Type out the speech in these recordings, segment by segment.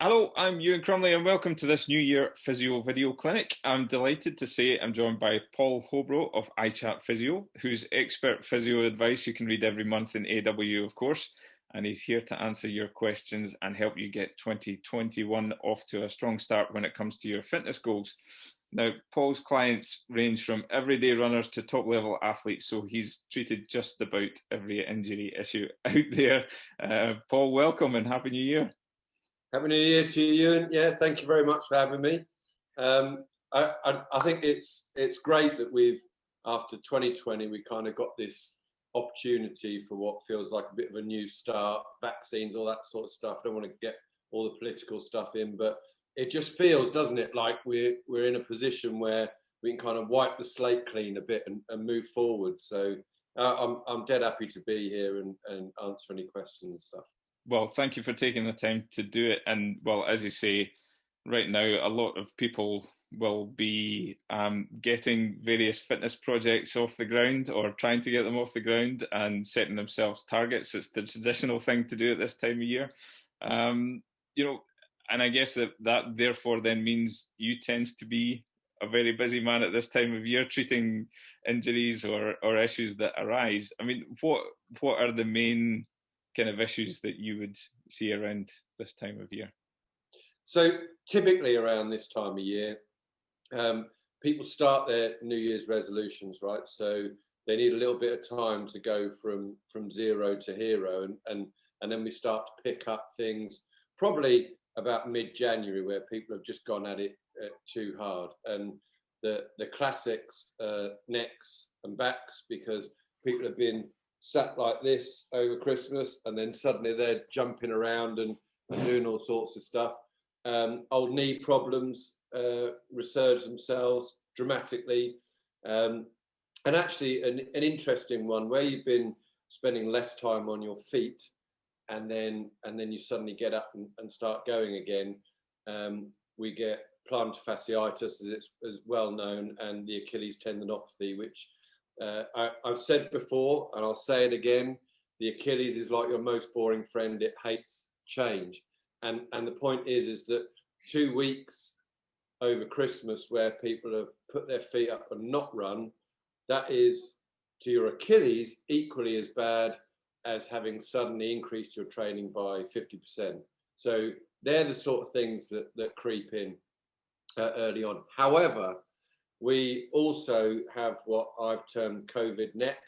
Hello, I'm Euan Crumley and welcome to this New Year Physio video clinic. I'm delighted to say I'm joined by Paul Hobrough of ichatphysio, whose expert physio advice you can read every month in AW, of course, and he's here to answer your questions and help you get 2021 off to a strong start when it comes to your fitness goals. Now, Paul's clients range from everyday runners to top-level athletes, so he's treated just about every injury issue out there. Paul, welcome and Happy New Year. Happy New Year to you, Euan. Yeah, thank you very much for having me. I think it's great that after 2020, we kind of got this opportunity for what feels like a bit of a new start, vaccines, all that sort of stuff. I don't want to get all the political stuff in, but it just feels, doesn't it, like we're in a position where we can kind of wipe the slate clean a bit and move forward. So I'm dead happy to be here and answer any questions and stuff. Well, thank you for taking the time to do it. And well, as you say, right now, a lot of people will be getting various fitness projects off the ground or trying to get them off the ground and setting themselves targets. It's the traditional thing to do at this time of year. And I guess that therefore then means you tend to be a very busy man at this time of year treating injuries or issues that arise. I mean, what are the main kind of issues that you would see around this time of year? So typically around this time of year, people start their New Year's resolutions, right? So they need a little bit of time to go from zero to hero, and then we start to pick up things probably about mid-January, where people have just gone at it too hard, and the classics, necks and backs, because people have been sat like this over Christmas and then suddenly they're jumping around and doing all sorts of stuff. Old knee problems resurge themselves dramatically. And actually an interesting one where you've been spending less time on your feet and then you suddenly get up and start going again. We get plantar fasciitis, as it's as well known, and the Achilles tendinopathy, which I've said before, and I'll say it again, the Achilles is like your most boring friend. It hates change. And the point is that 2 weeks over Christmas where people have put their feet up and not run, that is to your Achilles equally as bad as having suddenly increased your training by 50%. So they're the sort of things that creep in early on. However, we also have what I've termed COVID neck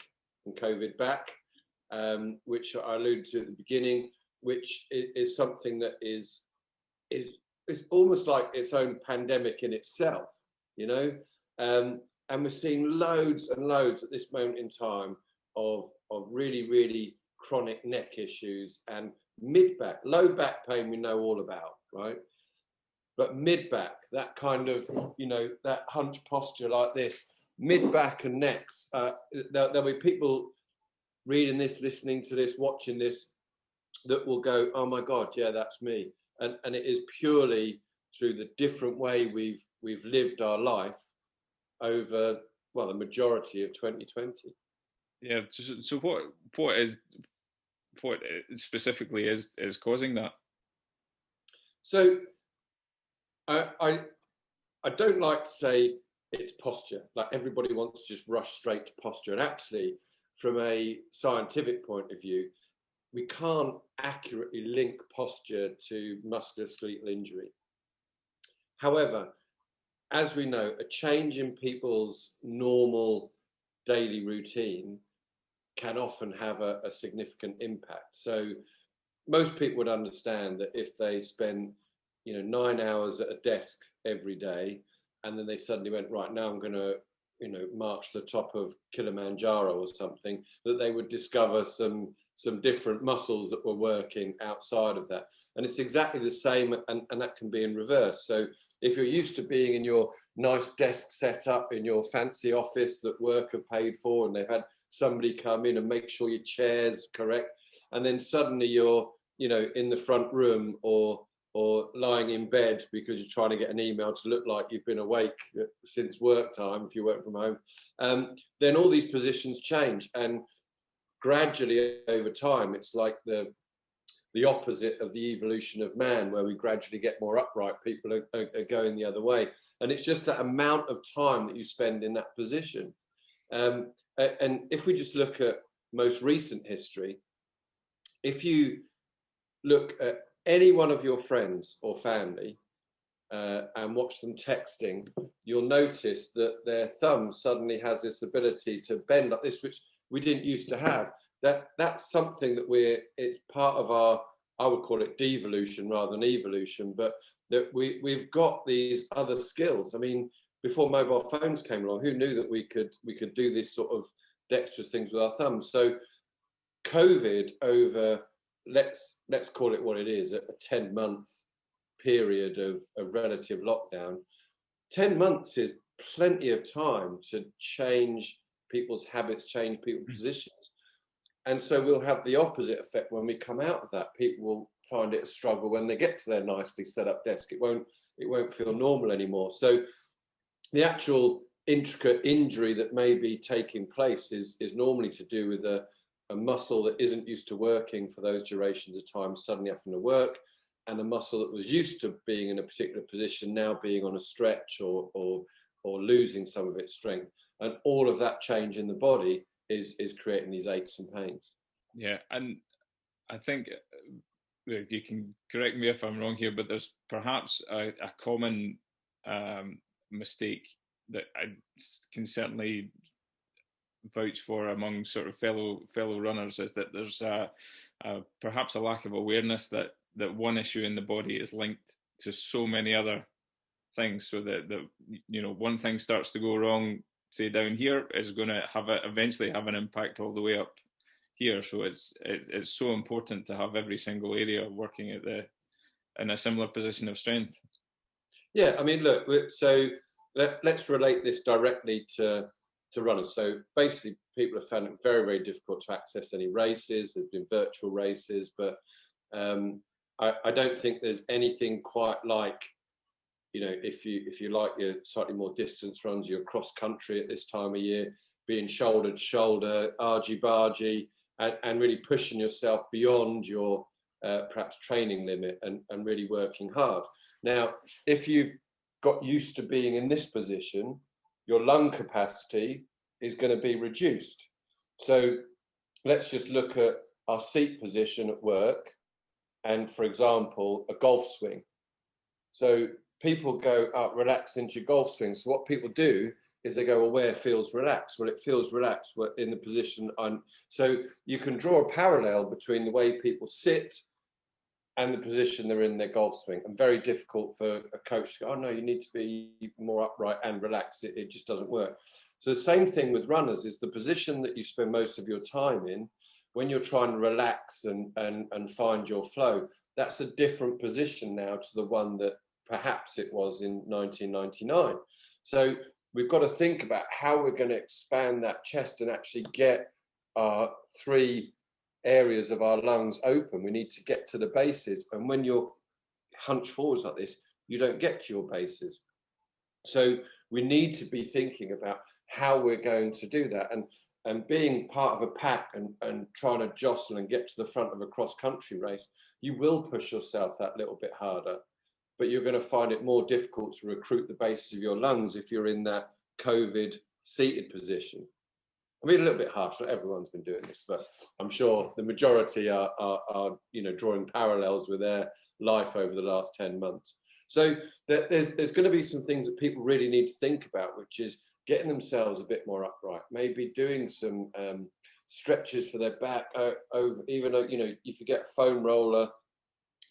and COVID back, which I alluded to at the beginning, which is something that is almost like its own pandemic in itself, you know. And we're seeing loads and loads at this moment in time of really, really chronic neck issues and mid-back, low back pain we know all about, right? But mid-back, that kind of, that hunch posture like this, mid-back and necks, there'll be people reading this, listening to this, watching this, that will go, oh my God, yeah, that's me. And it is purely through the different way we've lived our life over, well, the majority of 2020. Yeah, so what specifically is causing that? So I don't like to say it's posture, like everybody wants to just rush straight to posture. And actually, from a scientific point of view, we can't accurately link posture to musculoskeletal injury. However, as we know, a change in people's normal daily routine can often have a significant impact. So most people would understand that if they spend 9 hours at a desk every day, and then they suddenly went, right, now I'm going to, march to the top of Kilimanjaro or something, that they would discover some different muscles that were working outside of that. And it's exactly the same, and that can be in reverse. So if you're used to being in your nice desk set up in your fancy office that work have paid for, and they've had somebody come in and make sure your chair's correct, and then suddenly you're, in the front room or lying in bed because you're trying to get an email to look like you've been awake since work time, if you work from home, then all these positions change. And gradually over time, it's like the the opposite of the evolution of man, where we gradually get more upright. People are going the other way. And it's just that amount of time that you spend in that position. And if we just look at most recent history, if you look at any one of your friends or family and watch them texting, you'll notice that their thumb suddenly has this ability to bend like this, which we didn't used to have. That's something that it's part of our, I would call it devolution rather than evolution, but that we've got these other skills. I mean, before mobile phones came along, who knew that we could do this sort of dexterous things with our thumbs? So COVID, over let's call it what it is, a 10-month period of relative lockdown. 10 months is plenty of time to change people's habits, change people's positions. And so we'll have the opposite effect when we come out of that. People will find it a struggle when they get to their nicely set up desk. It won't feel normal anymore. So the actual intricate injury that may be taking place is normally to do with a muscle that isn't used to working for those durations of time suddenly having to work, and a muscle that was used to being in a particular position now being on a stretch or losing some of its strength. And all of that change in the body is creating these aches and pains. Yeah, and I think you can correct me if I'm wrong here, but there's perhaps a common mistake that I can certainly vouch for among sort of fellow runners, is that there's perhaps a lack of awareness that one issue in the body is linked to so many other things, so that one thing starts to go wrong, say down here, is going to eventually have an impact all the way up here. So it's so important to have every single area working in a similar position of strength. Yeah, I mean, look, so let's relate this directly to runners. So basically, people have found it very, very difficult to access any races. There's been virtual races, but I don't think there's anything quite like, if you like your slightly more distance runs, your cross country at this time of year, being shoulder to shoulder, argy-bargy, and really pushing yourself beyond your perhaps training limit and really working hard. Now, if you've got used to being in this position, your lung capacity is going to be reduced. So let's just look at our seat position at work and, for example, a golf swing. So people go, relax into your golf swing. So what people do is they go, well, where feels relaxed? Well, it feels relaxed in the position. So you can draw a parallel between the way people sit and the position they're in their golf swing. And very difficult for a coach to go, oh no, you need to be more upright and relaxed. It just doesn't work. So the same thing with runners is the position that you spend most of your time in when you're trying to relax and find your flow. That's a different position now to the one that perhaps it was in 1999. So we've got to think about how we're going to expand that chest and actually get our three areas of our lungs open. We need to get to the bases, and when you're hunched forwards like this, you don't get to your bases. So we need to be thinking about how we're going to do that, and being part of a pack and trying to jostle and get to the front of a cross-country race, you will push yourself that little bit harder, but you're going to find it more difficult to recruit the bases of your lungs if you're in that COVID seated position. I mean, a little bit harsh, not everyone's been doing this, but I'm sure the majority are drawing parallels with their life over the last 10 months. So there's going to be some things that people really need to think about, which is getting themselves a bit more upright, maybe doing some stretches for their back, over, even though, if you get a foam roller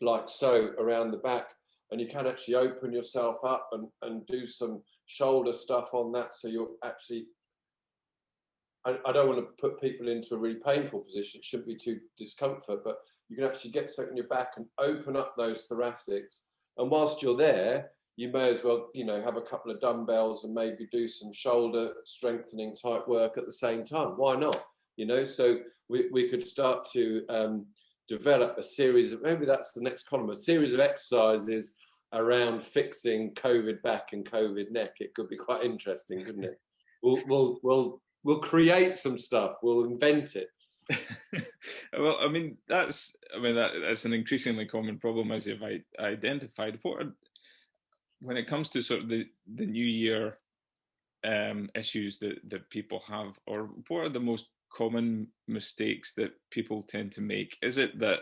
like so around the back, and you can actually open yourself up and do some shoulder stuff on that, so you're actually, I don't want to put people into a really painful position. It shouldn't be too discomfort, but you can actually get something in your back and open up those thoracics. And whilst you're there, you may as well, have a couple of dumbbells and maybe do some shoulder strengthening type work at the same time. Why not? So we could start to develop a series of, maybe that's the next column, a series of exercises around fixing COVID back and COVID neck. It could be quite interesting, couldn't it? We'll create some stuff. We'll invent it. Well, I mean, that's an increasingly common problem, as you've identified. When it comes to sort of the new year issues that people have, or what are the most common mistakes that people tend to make? Is it that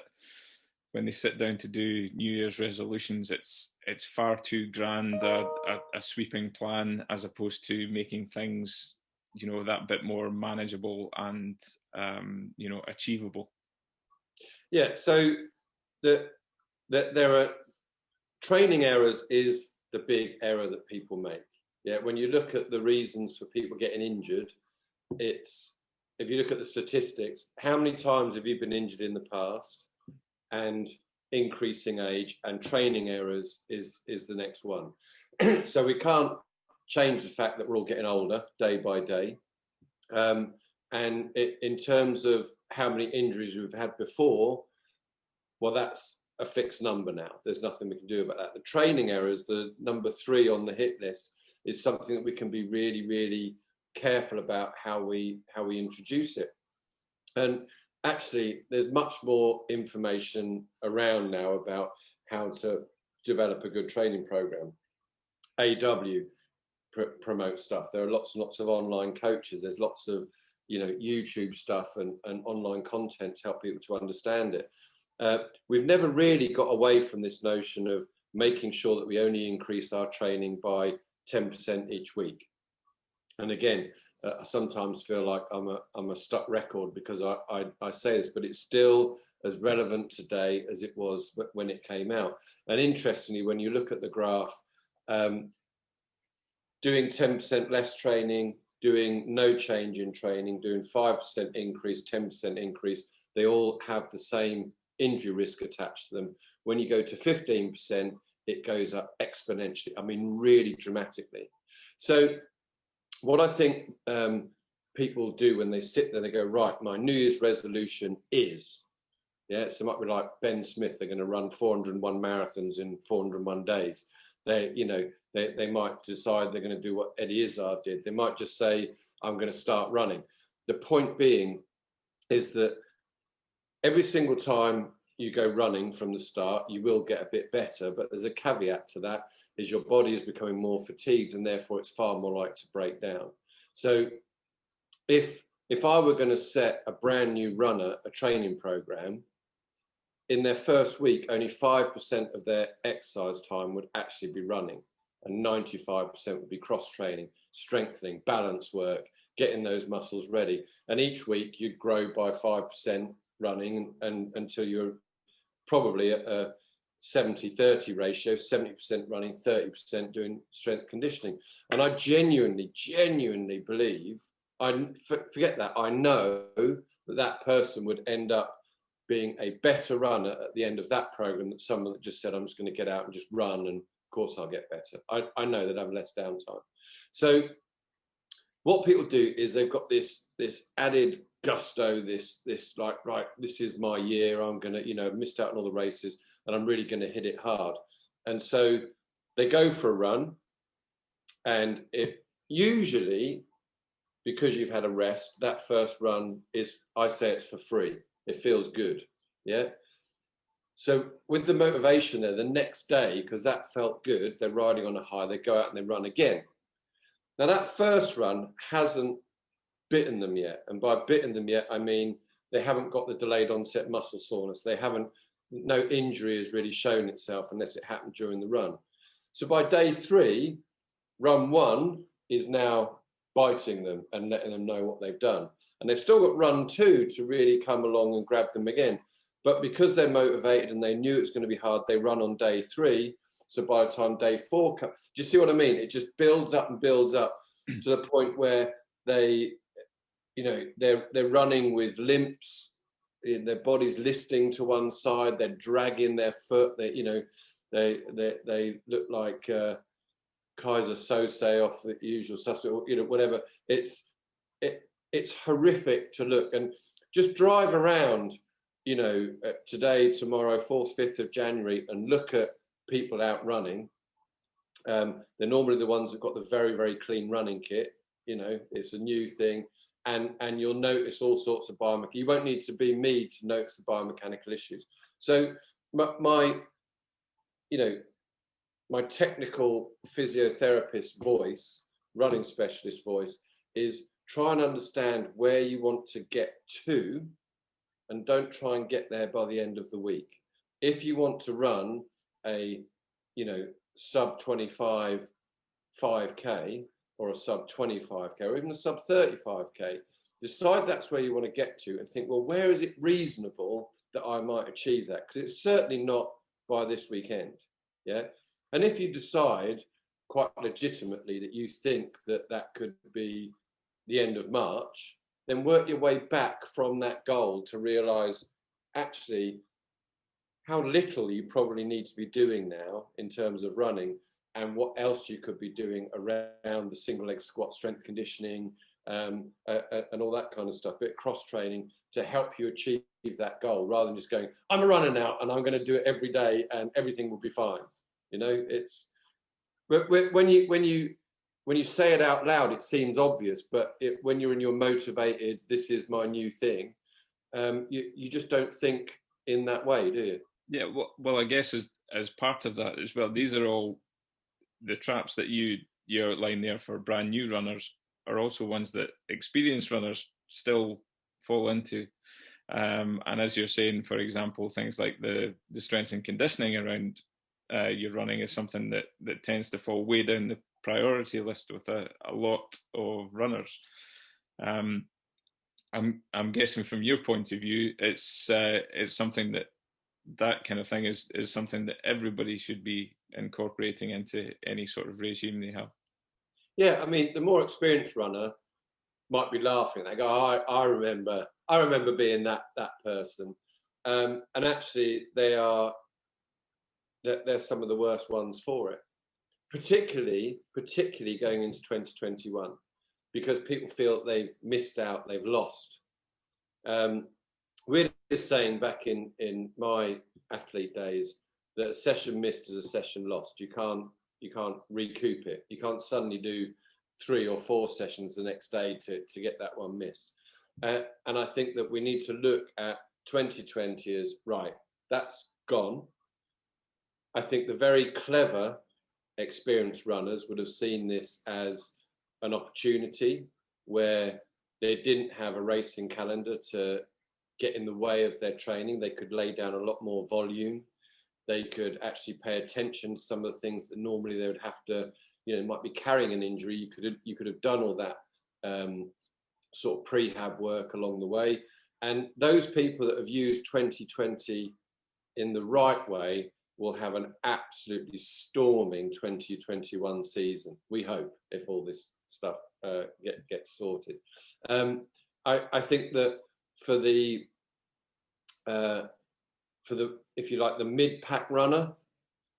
when they sit down to do New Year's resolutions, it's far too grand a sweeping plan, as opposed to making things, that bit more manageable and achievable? Yeah, so there are training errors is the big error that people make. Yeah, when you look at the reasons for people getting injured, it's, if you look at the statistics, how many times have you been injured in the past, and increasing age and training errors is the next one. So we can't change the fact that we're all getting older day by day. And in terms of how many injuries we've had before, well, that's a fixed number now. There's nothing we can do about that. The training errors, the number 3 on the hit list, is something that we can be really, really careful about how we introduce it. And actually, there's much more information around now about how to develop a good training program. AW promotes stuff. There are lots and lots of online coaches. There's lots of YouTube stuff and online content to help people to understand it. We've never really got away from this notion of making sure that we only increase our training by 10% each week. And again, I sometimes feel like I'm a stuck record because I say this, but it's still as relevant today as it was when it came out. And interestingly, when you look at the graph, doing 10% less training, doing no change in training, doing 5% increase, 10% increase, they all have the same injury risk attached to them. When you go to 15%, it goes up exponentially. I mean, really dramatically. So what I think people do when they sit there, they go, right, my New Year's resolution is, so it might be like Ben Smith, they're going to run 401 marathons in 401 days. They might decide they're going to do what Eddie Izzard did. They might just say, I'm going to start running. The point being is that every single time you go running from the start, you will get a bit better, but there's a caveat to that, is your body is becoming more fatigued and therefore it's far more likely to break down. So if I were going to set a brand new runner a training program, in their first week, only 5% of their exercise time would actually be running, and 95% would be cross-training, strengthening, balance work, getting those muscles ready. And each week you'd grow by 5% running and until you're probably at a 70-30 ratio, 70% running, 30% doing strength conditioning. And I genuinely believe, forget that, I know that person would end up being a better runner at the end of that program than someone that just said, I'm just going to get out and just run and of course I'll get better. I know they'd have less downtime. So what people do is they've got this added gusto, this like, right, this is my year, I'm going to, I've missed out on all the races and I'm really going to hit it hard. And so they go for a run, and it usually, because you've had a rest, that first run is, I say it's for free. It feels good, yeah? So with the motivation there, the next day, because that felt good, they're riding on a high, they go out and they run again. Now that first run hasn't bitten them yet. And by bitten them yet, I mean, they haven't got the delayed onset muscle soreness. No injury has really shown itself unless it happened during the run. So by day 3, run 1 is now biting them and letting them know what they've done. And they've still got run 2 to really come along and grab them again. But because they're motivated and they knew it's going to be hard, they run on day 3. So by the time day 4 comes, do you see what I mean? It just builds up and builds up to the point where they're running with limps, their body's listing to one side, they're dragging their foot, they look like Kaiser Sose off The Usual Suspect, whatever. It's horrific to look, and just drive around, today, tomorrow, 4th, 5th of January, and look at people out running. They're normally the ones that got the very, very clean running kit. It's a new thing, and you'll notice all sorts of biomechanical. You won't need to be me to notice the biomechanical issues. So my technical physiotherapist voice, running specialist voice, is try and understand where you want to get to, and don't try and get there by the end of the week. If you want to run a, sub 25 5K or a sub 25K or even a sub 35K, decide that's where you want to get to and think, well, where is it reasonable that I might achieve that? Because it's certainly not by this weekend. Yeah. And if you decide quite legitimately that you think that that could be the end of March, then work your way back from that goal to realize actually how little you probably need to be doing now in terms of running, and what else you could be doing around the single leg squat, strength conditioning, and all that kind of stuff, bit of cross training to help you achieve that goal, rather than just going, I'm a runner now and I'm going to do it every day and everything will be fine. It's when you say it out loud, it seems obvious, but when you're in your motivated, this is my new thing, you just don't think in that way, do you? Yeah, well, I guess as part of that as well, these are all the traps that you outline there for brand new runners are also ones that experienced runners still fall into. And as you're saying, for example, things like the strength and conditioning around your running is something that tends to fall way down the priority list with a lot of runners. I'm guessing from your point of view, it's something that kind of thing is something that everybody should be incorporating into any sort of regime they have. Yeah, I mean, the more experienced runner might be laughing. They go, oh, I remember being that person. And actually, they're some of the worst ones for it, particularly going into 2021, because people feel they've missed out, they've lost. We're just saying back in my athlete days that a session missed is a session lost. You can't recoup it. You can't suddenly do 3 or 4 sessions the next day to get that one missed. And I think that we need to look at 2020 as, right, that's gone. I think the very clever, experienced runners would have seen this as an opportunity where they didn't have a racing calendar to get in the way of their training. They could lay down a lot more volume. They could actually pay attention to some of the things that normally they would have to, might be carrying an injury. You could have done all that sort of prehab work along the way. And those people that have used 2020 in the right way will have an absolutely storming 2021 season. We hope, if all this stuff gets sorted. I think that for the if you like, the mid-pack runner,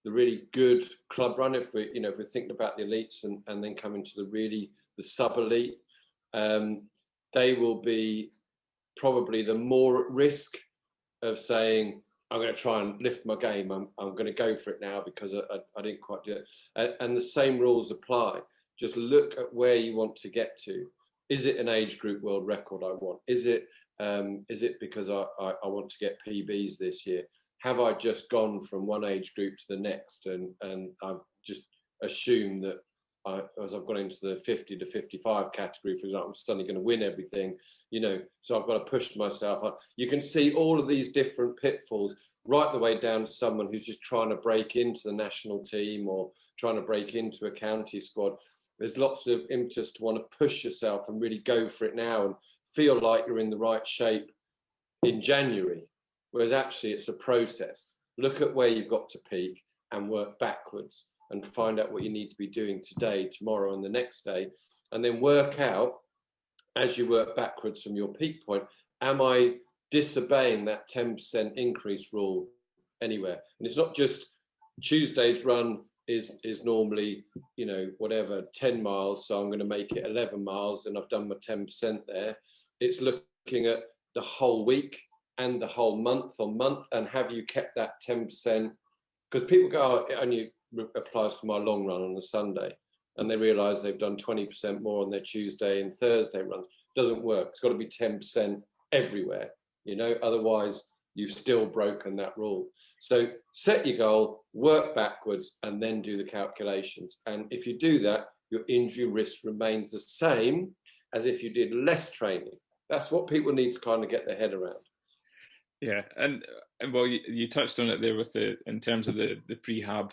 the really good club runner, if we're thinking about the elites and then coming to the sub-elite, they will be probably the more at risk of saying, I'm going to try and lift my game. I'm going to go for it now because I didn't quite do it. And the same rules apply. Just look at where you want to get to. Is it an age group world record I want? Is it because I want to get PBs this year? Have I just gone from one age group to the next and I've just assumed that as I've gone into the 50 to 55 category, for example, I'm suddenly going to win everything, so I've got to push myself. You can see all of these different pitfalls right the way down to someone who's just trying to break into the national team or trying to break into a county squad. There's lots of impetus to want to push yourself and really go for it now and feel like you're in the right shape in January, whereas actually it's a process. Look at where you've got to peak and work backwards and find out what you need to be doing today, tomorrow, and the next day, and then work out, as you work backwards from your peak point, am I disobeying that 10% increase rule anywhere? And it's not just Tuesday's run is normally, 10 miles, so I'm going to make it 11 miles and I've done my 10% there. It's looking at the whole week and the whole month on month, and have you kept that 10%? Because people go, oh, it only applies to my long run on a Sunday, and they realise they've done 20% more on their Tuesday and Thursday runs. doesn't work. It's got to be 10% everywhere, you know, otherwise you've still broken that rule. So set your goal, work backwards, and then do the calculations. And if you do that, your injury risk remains the same as if you did less training. That's what people need to kind of get their head around. Yeah, and well, you touched on it there with in terms of the prehab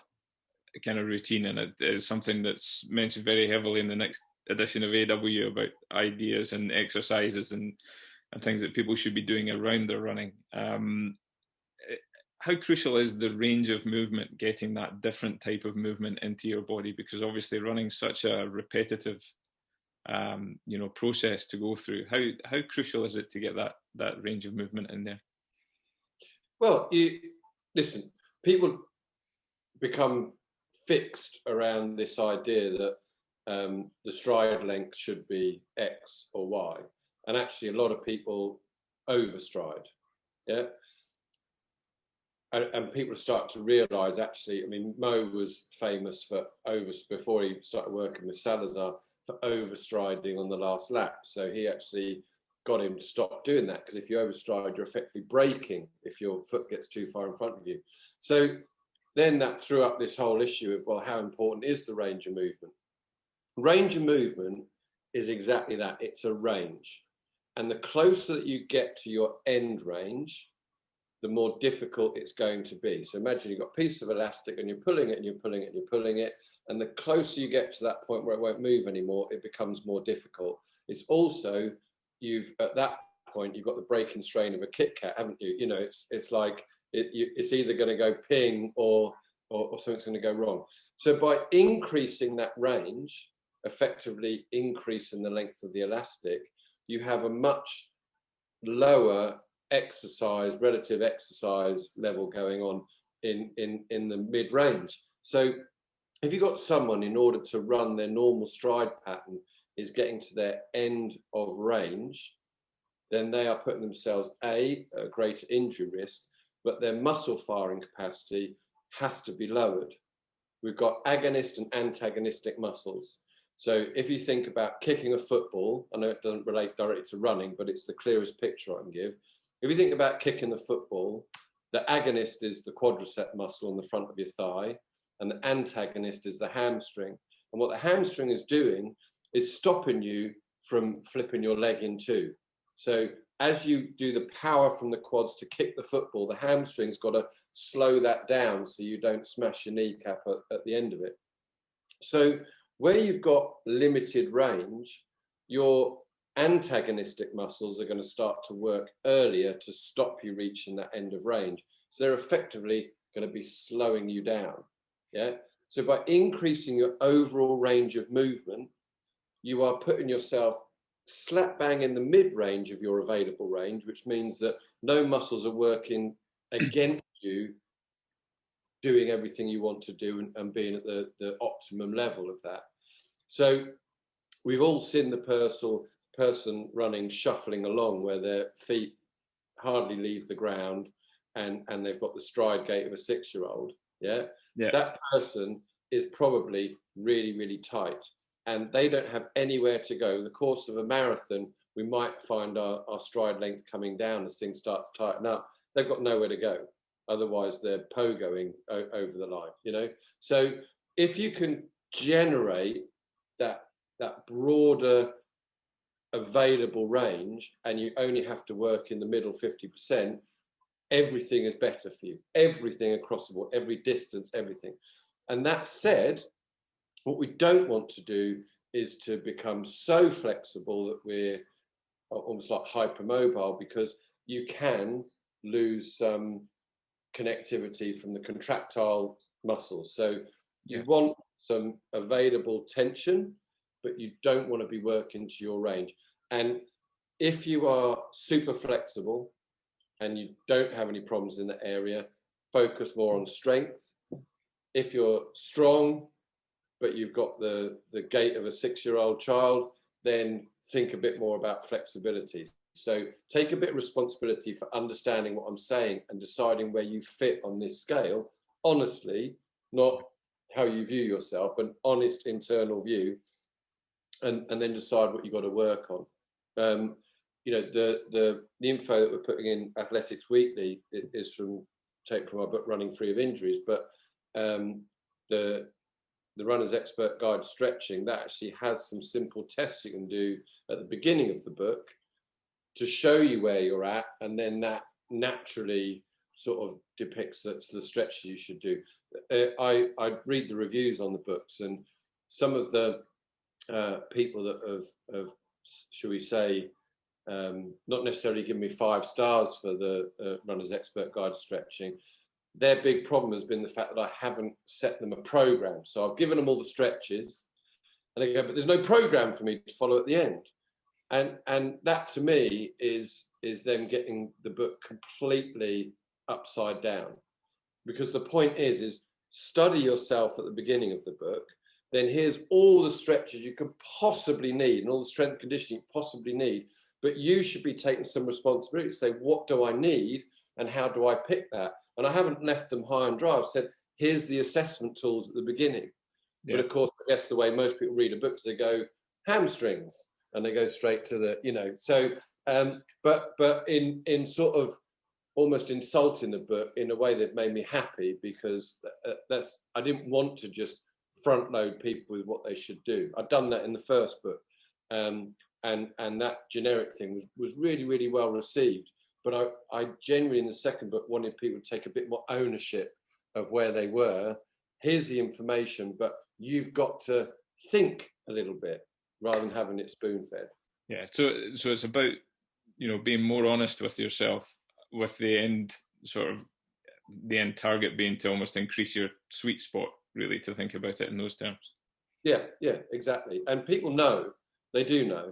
kind of routine, and it is something that's mentioned very heavily in the next edition of AW about ideas and exercises and things that people should be doing around their running. How crucial is the range of movement, getting that different type of movement into your body? Because obviously running such a repetitive process to go through. How crucial is it to get that range of movement in there? Well, listen, people become fixed around this idea that the stride length should be X or Y. And actually, a lot of people overstride. Yeah. And people start to realise, actually, I mean, Mo was famous for before he started working with Salazar, for overstriding on the last lap. So he actually got him to stop doing that, because if you overstride, you're effectively braking if your foot gets too far in front of you. So then that threw up this whole issue of, well, how important is the range of movement? Range of movement is exactly that. It's a range. And the closer that you get to your end range, the more difficult it's going to be. So imagine you've got a piece of elastic and you're pulling it and you're pulling it and you're pulling it. And the closer you get to that point where it won't move anymore, it becomes more difficult. It's also, at that point, you've got the breaking strain of a Kit Kat, haven't you? You know, it's like, it's either going to go ping or something's going to go wrong. So by increasing that range, effectively increasing the length of the elastic, you have a much lower relative exercise level going on in the mid-range. So if you've got someone, in order to run their normal stride pattern, is getting to their end of range, then they are putting themselves at a greater injury risk, but their muscle firing capacity has to be lowered. We've got agonist and antagonistic muscles. So if you think about kicking a football, I know it doesn't relate directly to running, but it's the clearest picture I can give. If you think about kicking the football, the agonist is the quadricep muscle on the front of your thigh, and the antagonist is the hamstring. And what the hamstring is doing is stopping you from flipping your leg in two. So as you do the power from the quads to kick the football, the hamstring's got to slow that down so you don't smash your kneecap at the end of it. So where you've got limited range, your antagonistic muscles are going to start to work earlier to stop you reaching that end of range. So they're effectively going to be slowing you down. Yeah. So by increasing your overall range of movement, you are putting yourself slap bang in the mid-range of your available range, which means that no muscles are working against you doing everything you want to do and being at the optimum level of that. So we've all seen the person running, shuffling along, where their feet hardly leave the ground and they've got the stride gait of a 6-year-old. Yeah? That person is probably really, really tight, and they don't have anywhere to go. In the course of a marathon, we might find our stride length coming down as things start to tighten up. They've got nowhere to go. Otherwise, they're pogoing over the line, you know? So if you can generate that broader available range, and you only have to work in the middle 50%, everything is better for you. Everything across the board, every distance, everything. And that said, what we don't want to do is to become so flexible that we're almost like hypermobile, because you can lose some connectivity from the contractile muscles. So you want some available tension, but you don't want to be working to your range. And if you are super flexible and you don't have any problems in that area, focus more on strength. If you're strong, but you've got the gait of a 6-year-old child, then think a bit more about flexibility. So take a bit of responsibility for understanding what I'm saying and deciding where you fit on this scale, honestly, not how you view yourself, but an honest internal view, and then decide what you've got to work on. You know, the info that we're putting in Athletics Weekly is taken from our book Running Free of Injuries, but the Runner's Expert Guide Stretching, that actually has some simple tests you can do at the beginning of the book to show you where you're at, and then that naturally sort of depicts the stretches you should do. I read the reviews on the books, and some of the people that have, shall we say, not necessarily given me 5 stars for the Runner's Expert Guide Stretching, their big problem has been the fact that I haven't set them a program. So I've given them all the stretches, and they go, but there's no program for me to follow at the end. And that to me is them getting the book completely upside down, because the point is study yourself at the beginning of the book, then here's all the stretches you could possibly need and all the strength conditioning you possibly need, but you should be taking some responsibility to say, what do I need and how do I pick that? And I haven't left them high and dry. I've said, here's the assessment tools at the beginning. Yeah. But of course, I guess the way most people read a book is they go hamstrings and they go straight to the, you know, so, but in sort of almost insulting the book in a way that made me happy, because I didn't want to just front load people with what they should do. I'd done that in the first book. And that generic thing was really, really well received. But I genuinely, in the second book, wanted people to take a bit more ownership of where they were. Here's the information, but you've got to think a little bit rather than having it spoon-fed. Yeah, so it's about, you know, being more honest with yourself, with the end target being to almost increase your sweet spot, really, to think about it in those terms. Yeah, exactly. And people know, they do know.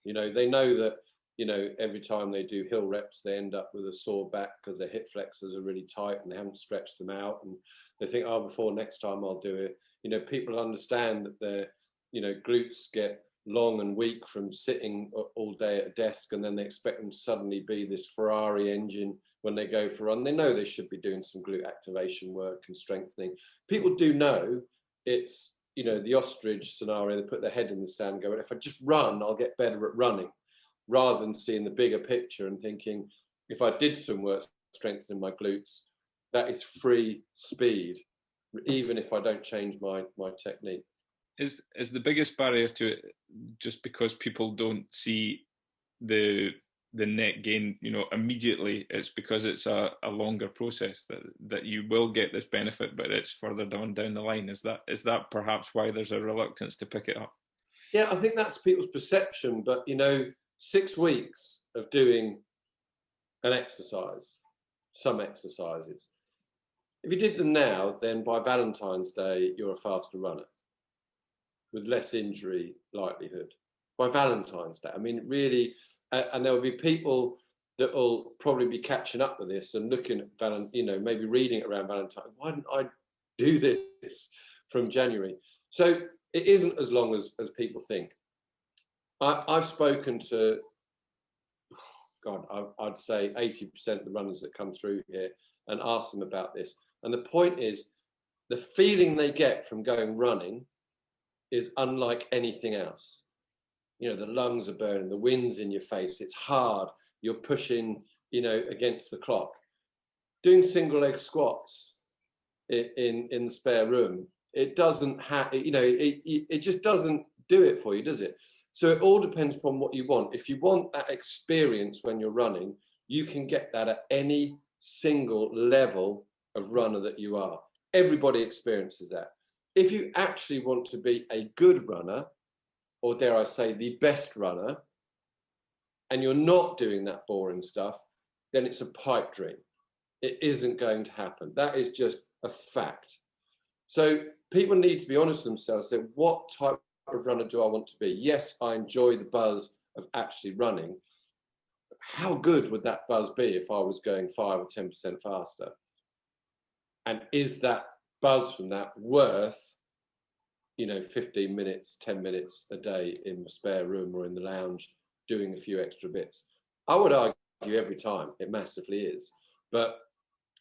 You know, they know that, you know, every time they do hill reps, they end up with a sore back because their hip flexors are really tight and they haven't stretched them out. And they think, oh, before next time I'll do it. You know, people understand that their, you know, glutes get long and weak from sitting all day at a desk, and then they expect them to suddenly be this Ferrari engine when they go for a run. They know they should be doing some glute activation work and strengthening. People do know it's, you know, the ostrich scenario. They put their head in the sand and go, if I just run, I'll get better at running, rather than seeing the bigger picture and thinking, if I did some work strengthening my glutes, that is free speed, even if I don't change my technique. Is the biggest barrier to it just because people don't see the net gain, you know, immediately? It's because it's a longer process that you will get this benefit, but it's further down the line. Is that perhaps why there's a reluctance to pick it up? Yeah, I think that's people's perception. But, you know, 6 weeks of doing an exercise, some exercises, if you did them now, then by Valentine's Day, you're a faster runner with less injury likelihood. By Valentine's Day, I mean, really, and there will be people that will probably be catching up with this and looking at you know, maybe reading it around Valentine. Why didn't I do this from January? So it isn't as long as people think. I've spoken to, I'd say 80% of the runners that come through here and asked them about this. And the point is, the feeling they get from going running is unlike anything else. You know, the lungs are burning, the wind's in your face, it's hard, you're pushing, you know, against the clock. Doing single leg squats in the spare room, it doesn't have, you know, it just doesn't do it for you, does it? So it all depends upon what you want. If you want that experience when you're running, you can get that at any single level of runner that you are. Everybody experiences that. If you actually want to be a good runner, or dare I say the best runner, and you're not doing that boring stuff, then it's a pipe dream. It isn't going to happen. That is just a fact. So people need to be honest with themselves, say, what type of runner do I want to be? Yes, I enjoy the buzz of actually running. How good would that buzz be if I was going 5 or 10% faster? And is that buzz from that worth, you know, 15 minutes, 10 minutes a day in the spare room or in the lounge doing a few extra bits? I would argue every time it massively is, but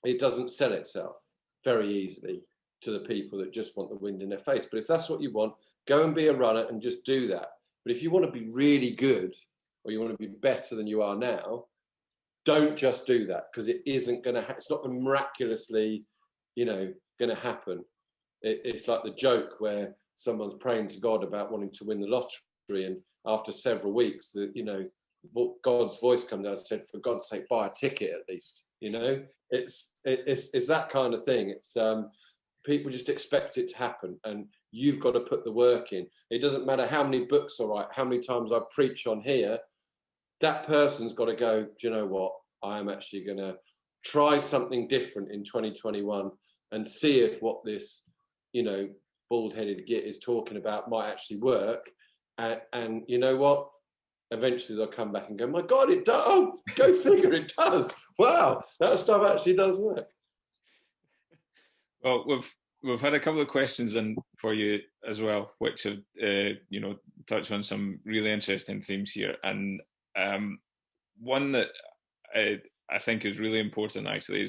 it doesn't sell itself very easily to the people that just want the wind in their face. But if that's what you want, go and be a runner and just do that. But if you want to be really good or you want to be better than you are now, don't just do that, because it isn't going to, it's not miraculously, going to happen. It's like the joke where someone's praying to God about wanting to win the lottery, and after several weeks, God's voice comes down and said, for God's sake, buy a ticket at least. It's that kind of thing. It's people just expect it to happen, and you've got to put the work in. It doesn't matter how many books I write, how many times I preach on here. That person's got to go, do you know what? I am actually going to try something different in 2021 and see if what this, bald-headed git is talking about might actually work. And you know what? Eventually they'll come back and go, my God, it does. Oh, go figure, it does. Wow, that stuff actually does work. Well, we've had a couple of questions in for you as well, which have touched on some really interesting themes here. And one that I think is really important actually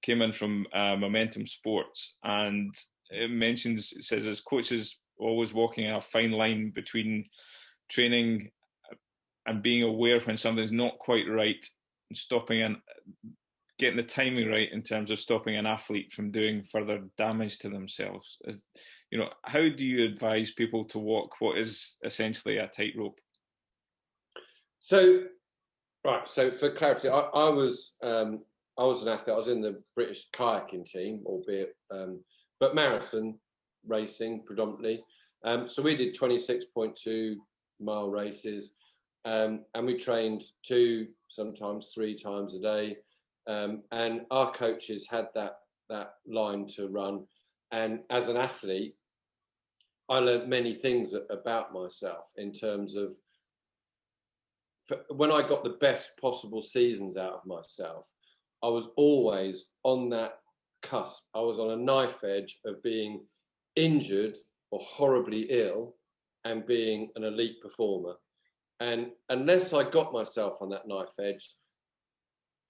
came in from Momentum Sports, and it says as coaches always walking a fine line between training and being aware when something's not quite right, and stopping and getting the timing right in terms of stopping an athlete from doing further damage to themselves. How do you advise people to walk what is essentially a tightrope? So for clarity, I was an athlete. I was in the British kayaking team, albeit, but marathon racing predominantly. So we did 26.2 mile races, and we trained 2, sometimes 3 times a day. And our coaches had that line to run. And as an athlete, I learned many things about myself in terms of when I got the best possible seasons out of myself, I was always on that cusp. I was on a knife edge of being injured or horribly ill and being an elite performer. And unless I got myself on that knife edge,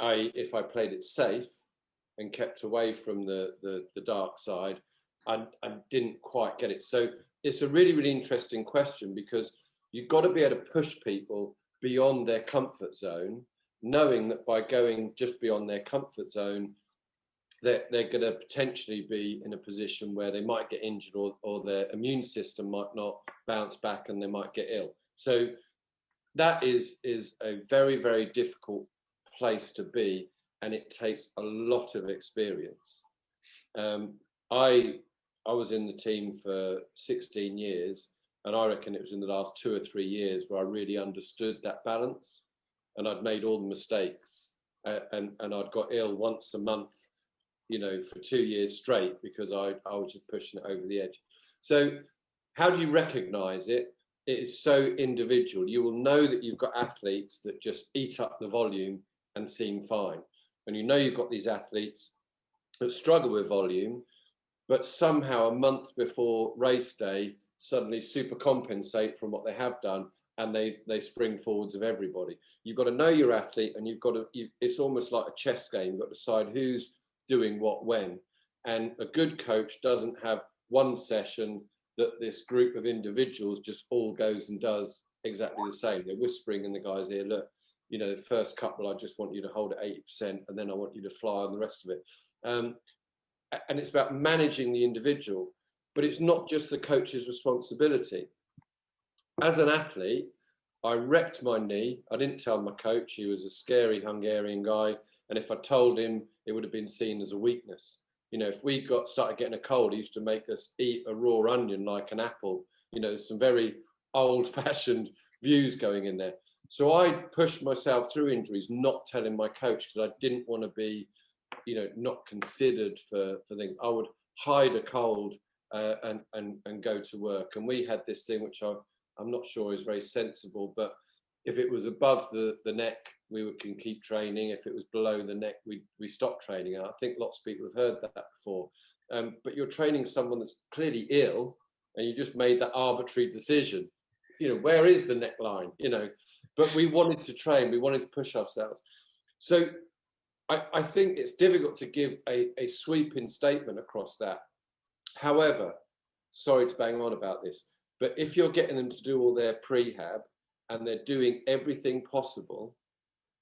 if I played it safe and kept away from the dark side, I didn't quite get it. So it's a really, really interesting question, because you've got to be able to push people beyond their comfort zone, knowing that by going just beyond their comfort zone, they're going to potentially be in a position where they might get injured, or their immune system might not bounce back and they might get ill. So that is a very, very difficult place to be, and it takes a lot of experience. I was in the team for 16 years, and I reckon it was in the last 2 or 3 years where I really understood that balance, and I'd made all the mistakes, and I'd got ill once a month, for 2 years straight, because I was just pushing it over the edge. So how do you recognize it? It is so individual. You will know that you've got athletes that just eat up the volume and seem fine. And you've got these athletes that struggle with volume, but somehow a month before race day, suddenly super compensate from what they have done, and they spring forwards of everybody. You've got to know your athlete, and it's almost like a chess game. You've got to decide who's doing what when. And a good coach doesn't have one session that this group of individuals just all goes and does exactly the same. They're whispering in the guy's ear, look, the first couple, I just want you to hold at 80%, and then I want you to fly on the rest of it. And it's about managing the individual, but it's not just the coach's responsibility. As an athlete, I wrecked my knee. I didn't tell my coach. He was a scary Hungarian guy, and if I told him, it would have been seen as a weakness. If we started getting a cold, he used to make us eat a raw onion like an apple. Some very old-fashioned views going in there. So I pushed myself through injuries, not telling my coach, because I didn't want to be, not considered for things. I would hide a cold and go to work. And we had this thing, which I'm not sure is very sensible, but if it was above the neck, we can keep training. If it was below the neck, we stopped training. And I think lots of people have heard that before. But you're training someone that's clearly ill, and you just made that arbitrary decision. Where is the neckline? But we wanted to train. We wanted to push ourselves. So I think it's difficult to give a sweeping statement across that. However, sorry to bang on about this, but if you're getting them to do all their prehab, and they're doing everything possible,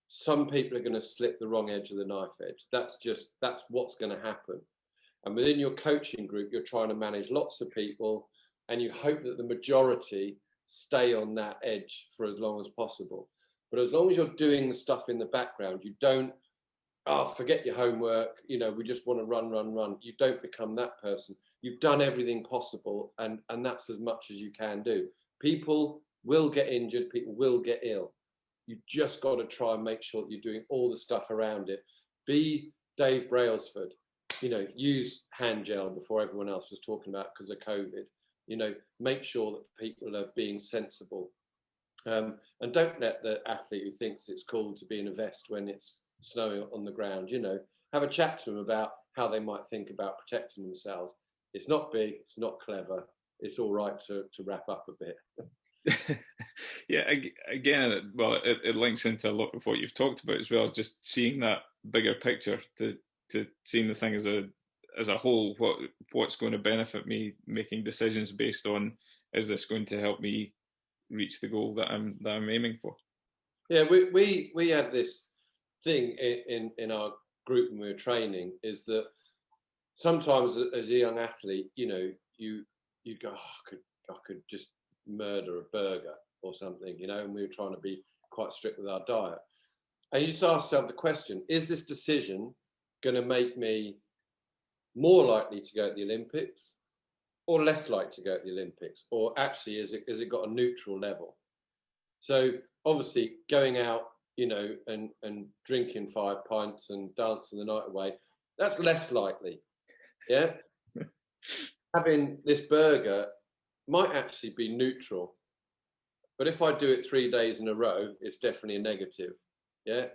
some people are going to slip the wrong edge of the knife edge. That's what's going to happen. And within your coaching group, you're trying to manage lots of people, and you hope that the majority stay on that edge for as long as possible. But as long as you're doing the stuff in the background, you don't, forget your homework, we just want to run. You don't become that person. You've done everything possible, and that's as much as you can do. People will get injured, people will get ill. You just got to try and make sure that you're doing all the stuff around it. Be Dave Brailsford, use hand gel before everyone else was talking about because of COVID. Make sure that people are being sensible. And don't let the athlete who thinks it's cool to be in a vest when it's snowing on the ground, have a chat to them about how they might think about protecting themselves. It's not big, it's not clever. It's all right to wrap up a bit. Yeah, again, well, it links into a lot of what you've talked about as well, just seeing that bigger picture, to seeing the thing as a whole, what's going to benefit me, making decisions based on, is this going to help me reach the goal that I'm aiming for? Yeah, we had this thing in our group when we were training, is that sometimes as a young athlete, you go, I could just murder a burger or something, and we were trying to be quite strict with our diet. And you just ask yourself the question, is this decision going to make me more likely to go at the Olympics or less likely to go at the Olympics? Or actually, is it got a neutral level? So obviously going out, and drinking 5 pints and dancing the night away, that's less likely. Yeah. Having this burger might actually be neutral. But if I do it 3 days in a row, it's definitely a negative. Yeah.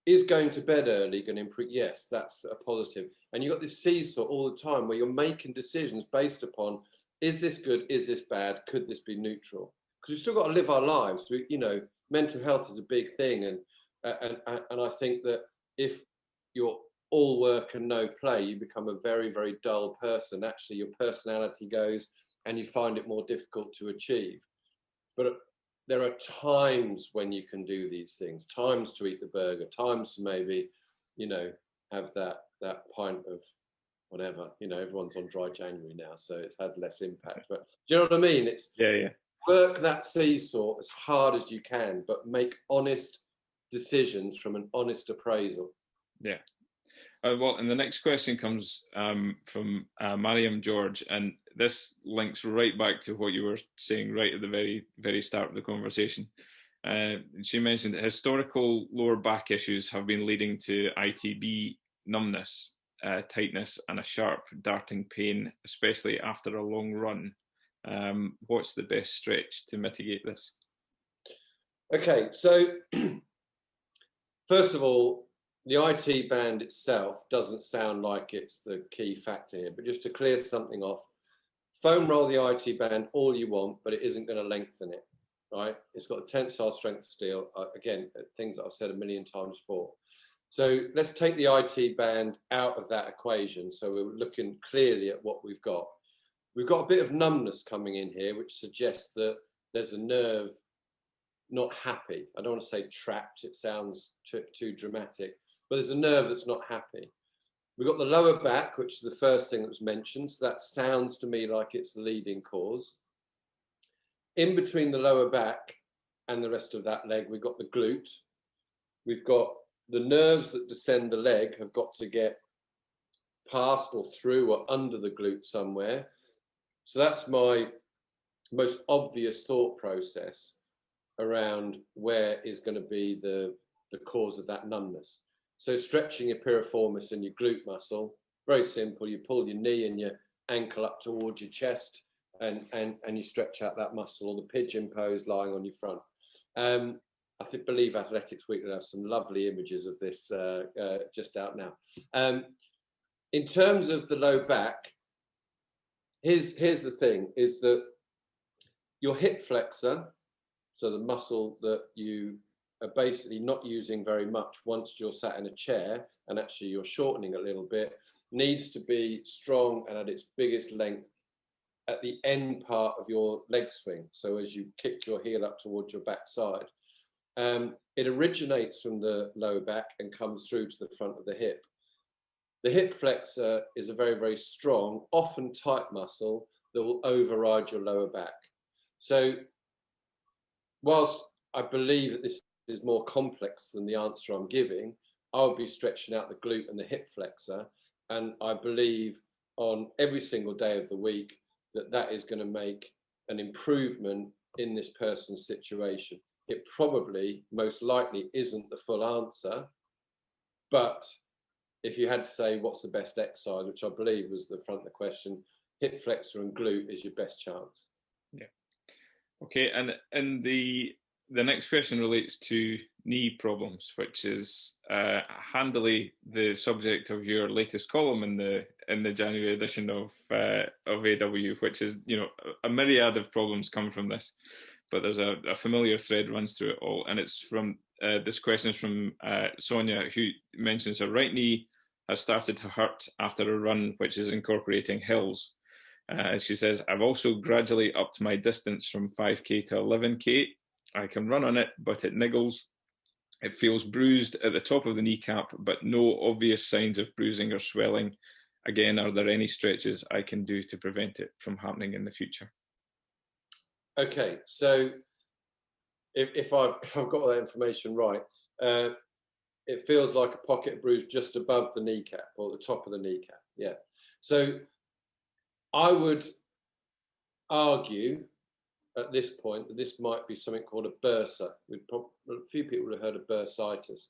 Is going to bed early going to improve? Yes, that's a positive. And you've got this seesaw all the time where you're making decisions based upon, is this good? Is this bad? Could this be neutral? Because we've still got to live our lives. Mental health is a big thing. And I think that if you're all work and no play, you become a very, very dull person. Actually, your personality goes and you find it more difficult to achieve. But there are times when you can do these things, times to eat the burger, times to maybe, have that pint of whatever. Everyone's on dry January now, so it has less impact. But do you know what I mean? It's work that seesaw as hard as you can, but make honest decisions from an honest appraisal. Yeah. Well, and the next question comes from Mariam George, and this links right back to what you were saying right at the very, very start of the conversation. She mentioned that historical lower back issues have been leading to ITB numbness, tightness, and a sharp darting pain, especially after a long run. What's the best stretch to mitigate this? Okay, so first of all, the IT band itself doesn't sound like it's the key factor here, but just to clear something off, foam roll the IT band all you want, but it isn't going to lengthen it, right? It's got a tensile strength steel. Again, things that I've said a million times before. So let's take the IT band out of that equation. So we're looking clearly at what we've got. We've got a bit of numbness coming in here, which suggests that there's a nerve not happy. I don't want to say trapped. It sounds too dramatic. But there's a nerve that's not happy. We've got the lower back, which is the first thing that was mentioned. So that sounds to me like it's the leading cause. In between the lower back and the rest of that leg, we've got the glute. We've got the nerves that descend the leg have got to get past or through or under the glute somewhere. So that's my most obvious thought process around where is going to be the cause of that numbness. So stretching your piriformis and your glute muscle, very simple. You pull your knee and your ankle up towards your chest and you stretch out that muscle, or the pigeon pose lying on your front. I believe Athletics Week will have some lovely images of this just out now. In terms of the low back, here's the thing, is that your hip flexor, so the muscle that you are basically not using very much once you're sat in a chair, and actually you're shortening a little bit, needs to be strong and at its biggest length at the end part of your leg swing. So as you kick your heel up towards your backside, it originates from the lower back and comes through to the front of the hip. The hip flexor is a very, very strong, often tight muscle that will override your lower back. So whilst I believe that this is more complex than the answer I'm giving, I would be stretching out the glute and the hip flexor. And I believe on every single day of the week that that is going to make an improvement in this person's situation. It probably, most likely, isn't the full answer. But if you had to say what's the best exercise, which I believe was the front of the question, hip flexor and glute is your best chance. Yeah. Okay, and the next question relates to knee problems, which is handily the subject of your latest column in the January edition of AW, which is, you know, a myriad of problems come from this, but there's a familiar thread runs through it all, and it's from this question is from Sonia, who mentions her right knee has started to hurt after a run which is incorporating hills. She says, I've also gradually upped my distance from 5K to 11K. I can run on it, but it niggles. It feels bruised at the top of the kneecap, but no obvious signs of bruising or swelling. Again, are there any stretches I can do to prevent it from happening in the future? Okay, so if I've got that information right, it feels like a pocket bruise just above the kneecap or the top of the kneecap. Yeah. So I would argue at this point that this might be something called a bursa. A few people have heard of bursitis.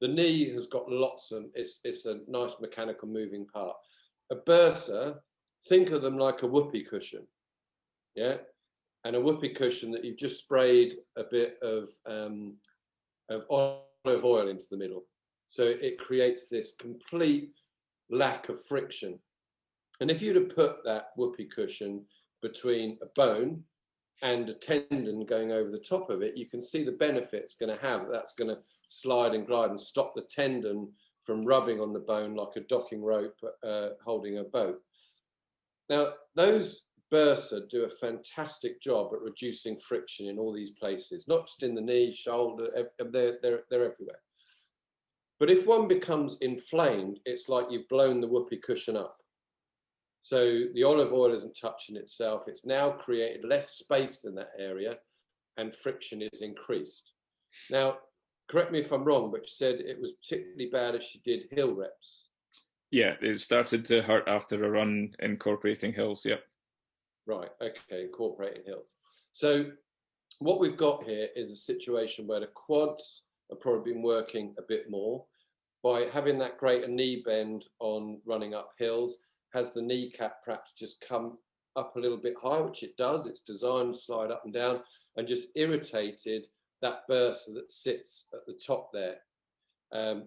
The knee has got lots of, it's a nice mechanical moving part. A bursa, think of them like a whoopee cushion. Yeah. And a whoopee cushion that you've just sprayed a bit of olive oil into the middle. So it creates this complete lack of friction. And if you'd have put that whoopee cushion between a bone and a tendon going over the top of it, you can see the benefit it's going to have. That's going to slide and glide and stop the tendon from rubbing on the bone like a docking rope holding a boat. Now, those bursa do a fantastic job at reducing friction in all these places, not just in the knee, shoulder, they're everywhere. But if one becomes inflamed, it's like you've blown the whoopee cushion up. So the olive oil isn't touching itself. It's now created less space in that area and friction is increased. Now, correct me if I'm wrong, but you said it was particularly bad if she did hill reps. Yeah, it started to hurt after a run incorporating hills, yep. Right, okay, incorporating hills. So what we've got here is a situation where the quads have probably been working a bit more. By having that greater knee bend on running up hills, has the kneecap perhaps just come up a little bit higher, which it does. It's designed to slide up and down, and just irritated that bursa that sits at the top there,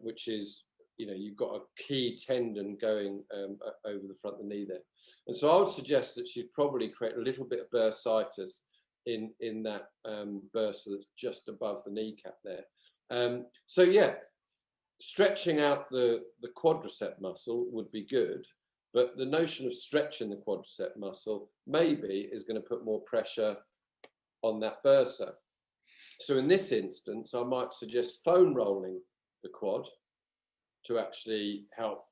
which is, you know, you've got a key tendon going over the front of the knee there. And so I would suggest that she'd probably create a little bit of bursitis in that bursa that's just above the kneecap there. So yeah, stretching out the quadricep muscle would be good, but the notion of stretching the quadricep muscle maybe is going to put more pressure on that bursa. So in this instance, I might suggest foam rolling the quad to actually help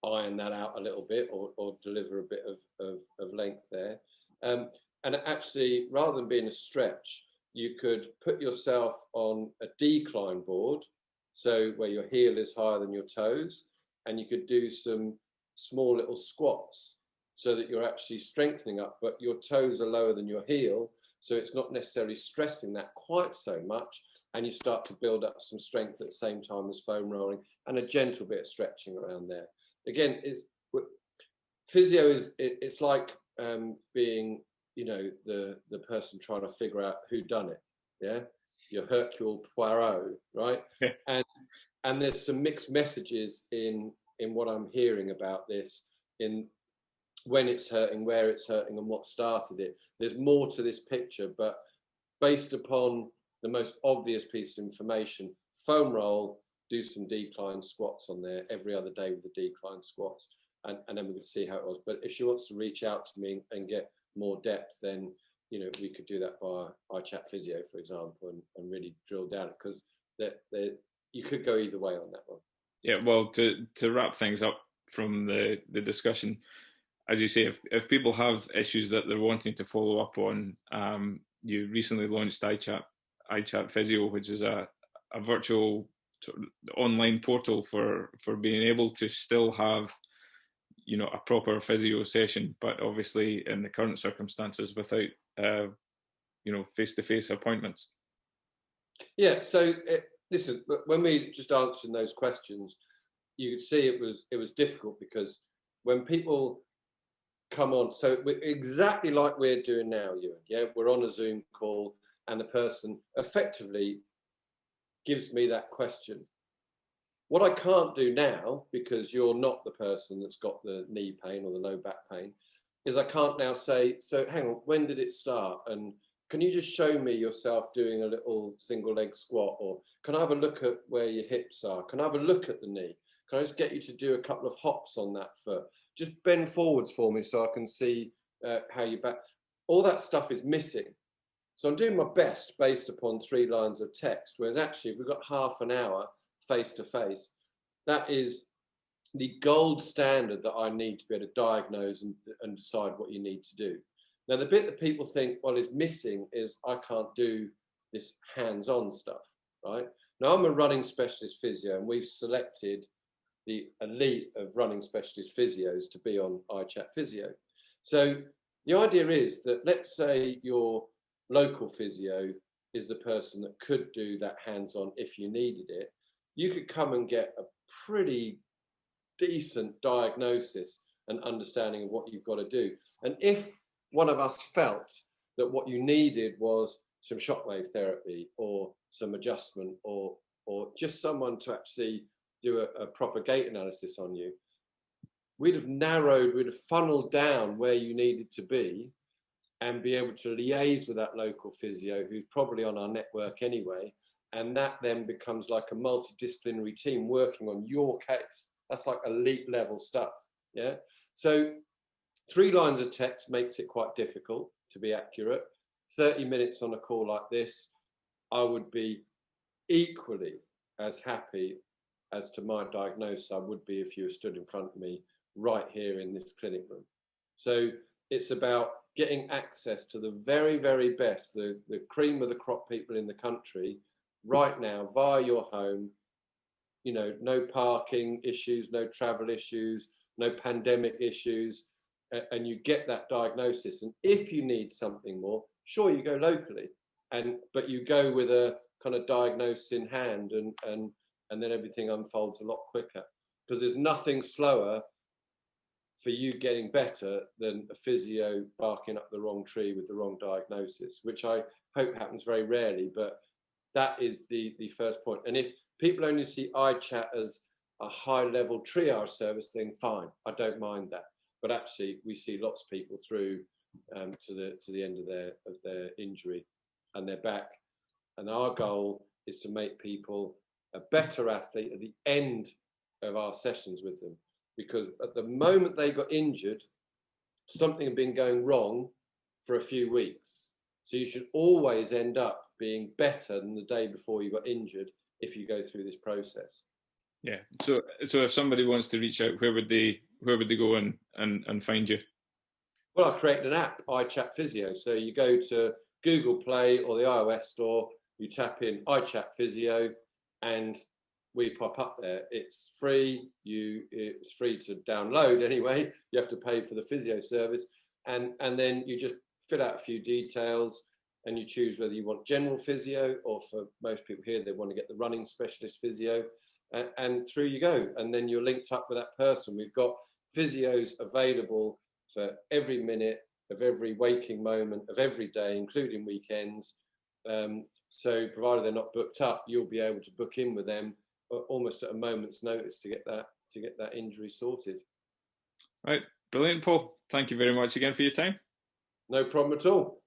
iron that out a little bit or deliver a bit of length there. And actually, rather than being a stretch, you could put yourself on a decline board, so where your heel is higher than your toes, and you could do some small little squats so that you're actually strengthening up, but your toes are lower than your heel, so it's not necessarily stressing that quite so much, and you start to build up some strength at the same time as foam rolling and a gentle bit of stretching around there. Again, physio it's like being, you know, the person trying to figure out who done it. Yeah, your Hercule Poirot, right? And there's some mixed messages in what I'm hearing about this, in when it's hurting, where it's hurting, and what started it. There's more to this picture, but based upon the most obvious piece of information, foam roll, do some decline squats on there every other day with the decline squats, and then we can see how it was. But if she wants to reach out to me and get more depth, then we could do that via ichatphysio, for example, and really drill down it, because you could go either way on that one. Yeah, well, to wrap things up from the discussion, as you say, if people have issues that they're wanting to follow up on, you recently launched ichatphysio, which is a virtual online portal for being able to still have a proper physio session, but obviously in the current circumstances without face-to-face appointments. Yeah, so listen, when we just answered those questions, you could see it was difficult, because when people come on, so exactly like we're doing now, Euan, yeah, we're on a Zoom call, and the person effectively gives me that question. What I can't do now, because you're not the person that's got the knee pain or the low back pain, is I can't now say, so hang on, when did it start? And can you just show me yourself doing a little single leg squat? Or can I have a look at where your hips are? Can I have a look at the knee? Can I just get you to do a couple of hops on that foot? Just bend forwards for me so I can see how you back. All that stuff is missing. So I'm doing my best based upon 3 lines of text, whereas actually if we've got half an hour face to face, that is the gold standard that I need to be able to diagnose and decide what you need to do. Now, the bit that people think, well, is missing is I can't do this hands-on stuff, right? Now, I'm a running specialist physio, and we've selected the elite of running specialist physios to be on ichatphysio. So the idea is that, let's say your local physio is the person that could do that hands-on if you needed it. You could come and get a pretty decent diagnosis and understanding of what you've got to do. And if one of us felt that what you needed was some shockwave therapy or some adjustment or just someone to actually do a proper gait analysis on you, we'd have funneled down where you needed to be and be able to liaise with that local physio who's probably on our network anyway. And that then becomes like a multidisciplinary team working on your case. That's like elite level stuff. Yeah. So 3 lines of text makes it quite difficult to be accurate. 30 minutes on a call like this, I would be equally as happy as to my diagnosis I would be if you were stood in front of me right here in this clinic room. So it's about getting access to the very, very best, the cream of the crop people in the country right now via your home. No parking issues, no travel issues, no pandemic issues, and you get that diagnosis. And if you need something more, sure, you go locally, but you go with a kind of diagnosis in hand, and then everything unfolds a lot quicker, because there's nothing slower for you getting better than a physio barking up the wrong tree with the wrong diagnosis, which I hope happens very rarely, but that is the first point. And if people only see iChat as a high-level triage service, then fine, I don't mind that. But actually, we see lots of people through to the end of their injury and they're back. And our goal is to make people a better athlete at the end of our sessions with them. Because at the moment they got injured, something had been going wrong for a few weeks. So you should always end up being better than the day before you got injured if you go through this process. Yeah. So if somebody wants to reach out, where would they go and find you? Well, I created an app, ichatphysio. So you go to Google Play or the iOS store, you tap in ichatphysio, and we pop up there. It's free. It's free to download anyway. You have to pay for the physio service, and then you just fill out a few details, and you choose whether you want general physio, or for most people here, they want to get the running specialist physio, and through you go. And then you're linked up with that person. We've got physios available for every minute of every waking moment of every day, including weekends. So provided they're not booked up, you'll be able to book in with them almost at a moment's notice to get that injury sorted. Right, brilliant, Paul. Thank you very much again for your time. No problem at all.